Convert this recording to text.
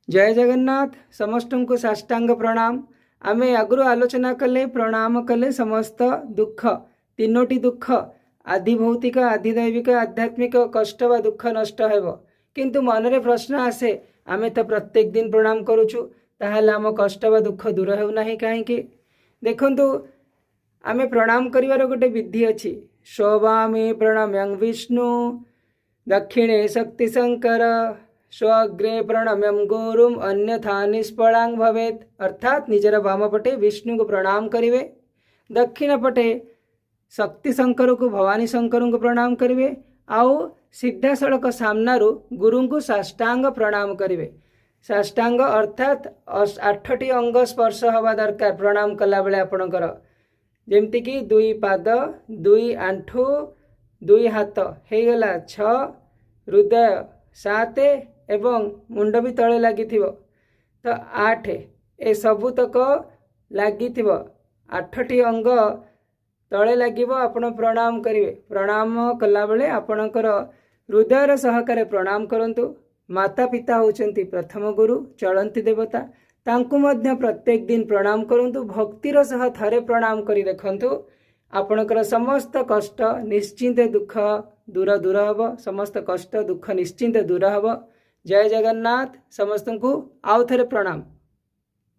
जय जगन्नाथ। समस्त को साष्टांग प्रणाम। आमे आगु आलोचना कले प्रणाम कले समस्त दुख तीनोटी दुख आदि भौतिक आदि दैविक आध्यात्मिक कष्ट व दुख नष्ट हेब। किंतु मनरे प्रश्न आसे आमे तो प्रत्येक दिन प्रणाम करुचु ताहले आम कष्ट व दुख दूर हेउना कहीं। देखंतु आमे प्रणाम करिवार गोटे विधि अछि। शोभामि प्रणम्यं विष्णु दक्षिणे शक्ति शंकर स्वग्रे प्रणम्यम गुरुम अन्यथा निष्फलांग भवेत। अर्थात निजर वाम पटे विष्णु को प्रणाम करिवे, दक्षिण पटे शक्ति शंकर को भवानी शंकर को प्रणाम करिवे, आउ सीधा सड़क सामनारू गुरु को साष्टांग प्रणाम करिवे। साष्टांग अर्थात 8टी अंग स्पर्श हवा दरकार प्रणाम कला बेले आपणकर, जेमती कि 2 पाद 2 आंठू 2 हाथ हे गला 6, हृदय 7 एवं मुंड भी तले लगी तो 8 ए सबुतक लगी 8टी अंग तले लगे आपण प्रणाम करेंगे। प्रणाम कला बेले आपणकर हृदयर सहकार प्रणाम करंतु। माता पिता होचंती प्रथम गुरु चलंती देवता, तांकु मध्य प्रत्येक दिन प्रणाम करंतु। भक्तिर सह थरे प्रणाम करी देखंतु आपणकर समस्त कष्ट निश्चिंत दुख दूर दूर हब। समस्त कष्ट दुख निश्चिंत दूर हब। जय जगन्नाथ। समस्त को आउ थरे प्रणाम।